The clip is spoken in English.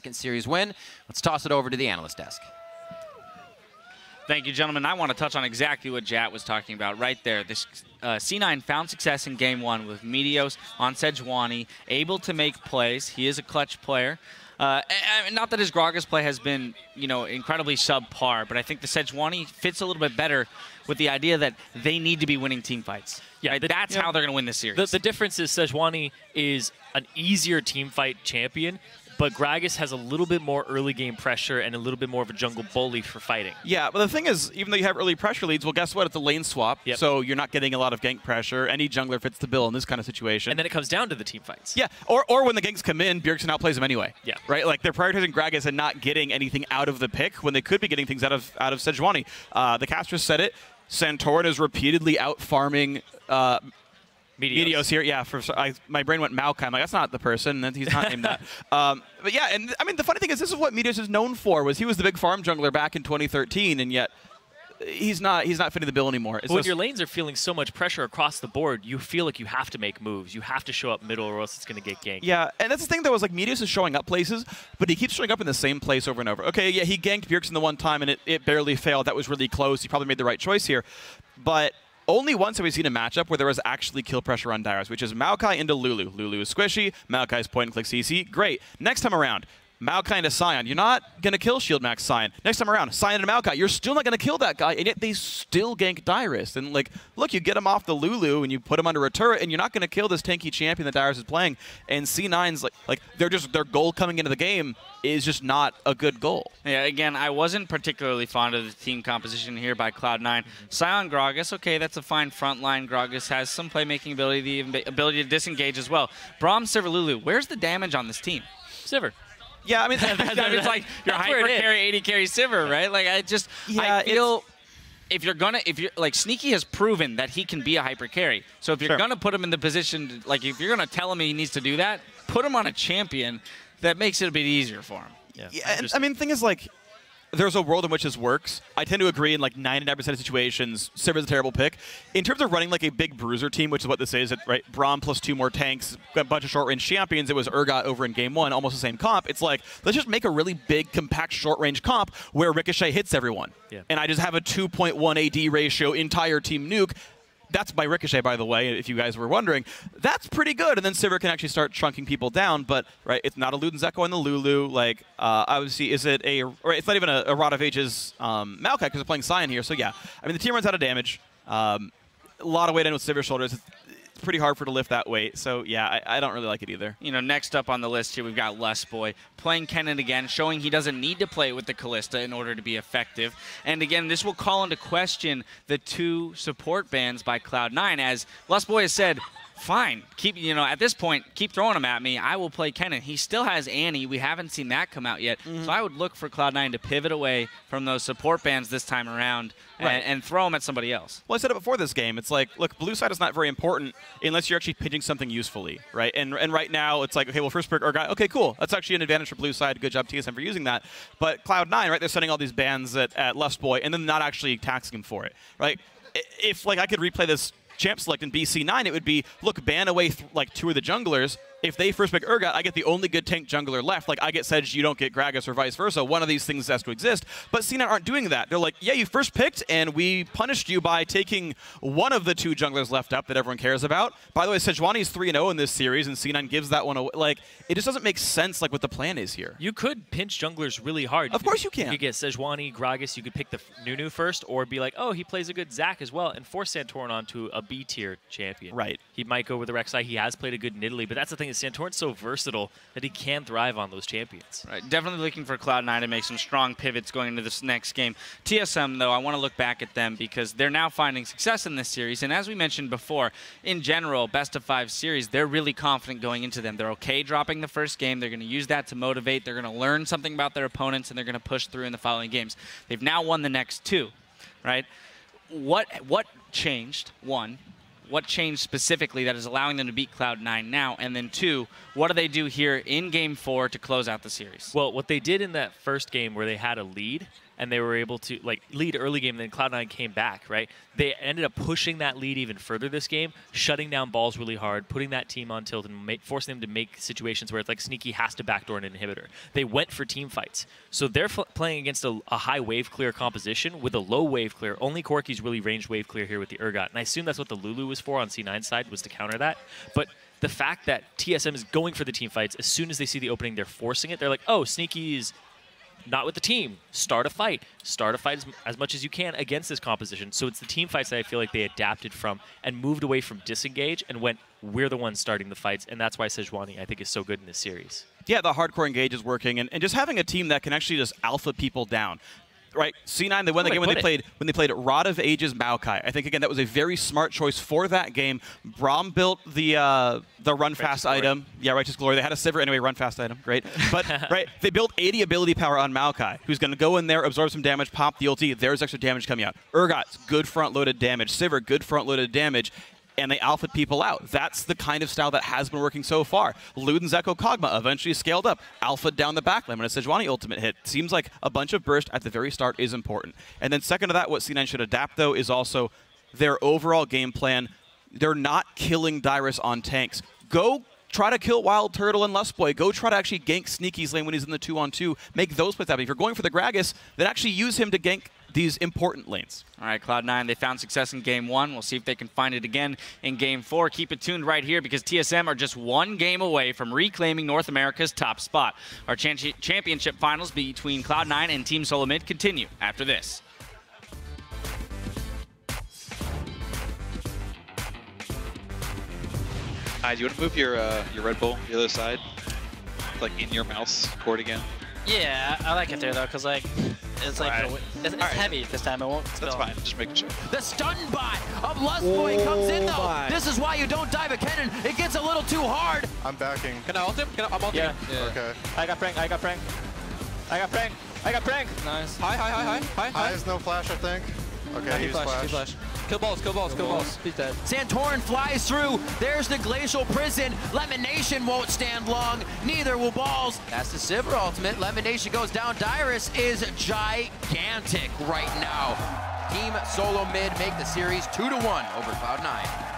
second series win. Let's toss it over to the analyst desk. Thank you, gentlemen. I want to touch on exactly what Jat was talking about right there. This C9 found success in Game 1 with Meteos on Sejuani, able to make plays. He is a clutch player. Not that his Gragas play has been, incredibly subpar, but I think the Sejuani fits a little bit better with the idea that they need to be winning team fights. Yeah, right? That's how they're going to win this series. The difference is Sejuani is an easier team fight champion, but Gragas has a little bit more early game pressure and a little bit more of a jungle bully for fighting. Yeah, but the thing is, even though you have early pressure leads, well, guess what? It's a lane swap, so you're not getting a lot of gank pressure. Any jungler fits the bill in this kind of situation. And then it comes down to the team fights. Yeah, or when the ganks come in, Bjergsen outplays them anyway. Yeah. Right? Like, they're prioritizing Gragas and not getting anything out of the pick when they could be getting things out of Sejuani. The caster said it. Santorin is repeatedly out-farming Meteos here, yeah. My brain went Maokai. I'm like, that's not the person. He's not named that. But yeah, and I mean, the funny thing is, this is what Meteos is known for. Was he was the big farm jungler back in 2013, and yet he's not fitting the bill anymore. But when your lanes are feeling so much pressure across the board, you feel like you have to make moves. You have to show up middle, or else it's going to get ganked. Yeah, and that's the thing, though, is like Meteos is showing up places, but he keeps showing up in the same place over and over. Okay, yeah, he ganked Bjergsen the one time, and it barely failed. That was really close. He probably made the right choice here, but only once have we seen a matchup where there was actually kill pressure on Dyrus, which is Maokai into Lulu. Lulu is squishy. Maokai's point-and-click CC. Great. Next time around, Maokai into Sion. You're not going to kill Shield Max Sion. Next time around, Sion into Maokai. You're still not going to kill that guy, and yet they still gank Dyrus. And, like, look, you get him off the Lulu, and you put him under a turret, and you're not going to kill this tanky champion that Dyrus is playing. And C9's, like their goal coming into the game is just not a good goal. Yeah, again, I wasn't particularly fond of the team composition here by Cloud9. Sion Gragas, okay, that's a fine front line. Gragas has some playmaking ability, the ability to disengage as well. Braum, Sivir, Lulu, where's the damage on this team? Sivir. Yeah, I mean, it's like your hyper carry, 80 carry Sivir, right? Like, I feel if you're like, Sneaky has proven that he can be a hyper carry. So if you're gonna put him in the position, like, if you're gonna tell him he needs to do that, put him on a champion that makes it a bit easier for him. Yeah, and I mean, the thing is, like, there's a world in which this works. I tend to agree in like 99% of situations, Sivir's a terrible pick. In terms of running like a big bruiser team, which is what this is, right? Braum plus 2 more tanks, a bunch of short-range champions. It was Urgot over in Game 1, almost the same comp. It's like, let's just make a really big, compact, short-range comp where Ricochet hits everyone. Yeah. And I just have a 2.1 AD ratio entire team nuke. That's by Ricochet, by the way, if you guys were wondering. That's pretty good, and then Sivir can actually start chunking people down, but right, it's not a Luden Zeko on the Lulu. Like, obviously, is it a... Or it's not even a Rod of Ages Maokai, because they're playing Sion here, so yeah. I mean, the team runs out of damage. A lot of weight in with Sivir's shoulders. It's pretty hard for it to lift that weight, so yeah, I don't really like it either. Next up on the list here, we've got Lustboy playing Kennen again, showing he doesn't need to play with the Kalista in order to be effective. And again, this will call into question the 2 support bans by Cloud9, as Lustboy has said, fine, keep, at this point, keep throwing them at me. I will play Kennen. He still has Annie. We haven't seen that come out yet. So I would look for Cloud9 to pivot away from those support bans this time around and throw them at somebody else. Well, I said it before this game. It's like, look, blue side is not very important unless you're actually pitching something usefully, right? And right now, it's like, okay, well, first pick or guy, okay, cool. That's actually an advantage for blue side. Good job, TSM, for using that. But Cloud9, right, they're sending all these bans at Lustboy and then not actually taxing him for it, right? If, like, I could replay this champ select in BC9, it would be, look, ban away like 2 of the junglers. If they first pick Urgot, I get the only good tank jungler left. Like, I get Sedge, you don't get Gragas, or vice versa. One of these things has to exist. But C9 aren't doing that. They're like, yeah, you first picked, and we punished you by taking one of the 2 junglers left up that everyone cares about. By the way, Sejuani is 3-0 in this series, and C9 gives that one away. Like, it just doesn't make sense, like, what the plan is here. You could pinch junglers really hard. Of course you can. You could get Sejuani, Gragas, you could pick the Nunu first, or be like, oh, he plays a good Zac as well, and force Santorin onto a B-tier champion. Right. He might go with the Rek'Sai. He has played a good Nidalee, but that's the thing, is Santorin's so versatile that he can thrive on those champions. Right, definitely looking for Cloud9 to make some strong pivots going into this next game. TSM, though, I want to look back at them because they're now finding success in this series. And as we mentioned before, in general, best of 5 series, they're really confident going into them. They're okay dropping the first game. They're going to use that to motivate. They're going to learn something about their opponents, and they're going to push through in the following games. They've now won the next 2, right? What changed? 1. What changed specifically that is allowing them to beat Cloud9 now? And then 2, what do they do here in Game 4 to close out the series? Well, what they did in that first game where they had a lead and they were able to lead early game, and then Cloud9 came back, right? They ended up pushing that lead even further this game, shutting down balls really hard, putting that team on tilt, and forcing them to make situations where it's like Sneaky has to backdoor an inhibitor. They went for team fights. So they're playing against a high wave clear composition with a low wave clear. Only Corki's really ranged wave clear here with the Urgot. And I assume that's what the Lulu was for on C9's side, was to counter that. But the fact that TSM is going for the team fights, as soon as they see the opening, they're forcing it. They're like, oh, Sneaky is not with the team. Start a fight. Start a fight as much as you can against this composition. So it's the team fights that I feel like they adapted from and moved away from disengage and went, we're the ones starting the fights. And that's why Sejuani, I think, is so good in this series. Yeah, the hardcore engage is working, and just having a team that can actually just alpha people down. Right, C9, they won the game when they played Rod of Ages Maokai. I think, again, that was a very smart choice for that game. Braum built the run fast item. Yeah, Righteous Glory. They had a Sivir anyway, run fast item. Great. But right, they built 80 ability power on Maokai, who's going to go in there, absorb some damage, pop the ulti. There's extra damage coming out. Urgot's good front-loaded damage. Sivir, good front-loaded damage. And they alpha people out. That's the kind of style that has been working so far. Luden's Echo Kog'Maw eventually scaled up, alpha down the backline when a Sejuani ultimate hit. Seems like a bunch of burst at the very start is important. And then second to that, what C9 should adapt, though, is also their overall game plan. They're not killing Dyrus on tanks. Go try to kill Wild Turtle and Lustboy. Go try to actually gank Sneaky's lane when he's in the 2-on-2. Make those plays happen. If you're going for the Gragas, then actually use him to gank these important lanes. All right, Cloud9, they found success in Game 1. We'll see if they can find it again in Game 4. Keep it tuned right here because TSM are just one game away from reclaiming North America's top spot. Our championship finals between Cloud9 and Team Solo Mid continue after this. Hi, do you want to move your Red Bull the other side? Like in your mouse cord again? Yeah, I like it there though, cause like it's like it's heavy this time. It won't spill. That's fine. Just making sure. The stun bot of Lustboy comes in though. This is why you don't dive a cannon. It gets a little too hard. I'm backing. Can I ult him? I'm ulting him. Yeah. Okay. I got prank. I got prank. I got prank. I got prank. Nice. Hi. High is no flash, I think. Okay, he's flash. Kill balls. He's dead. Santorin flies through. There's the Glacial Prison. Lemon Nation won't stand long. Neither will Balls. That's the Sivir ultimate. Lemon Nation goes down. Dyrus is gigantic right now. Team Solo Mid make the series 2-1 over Cloud9.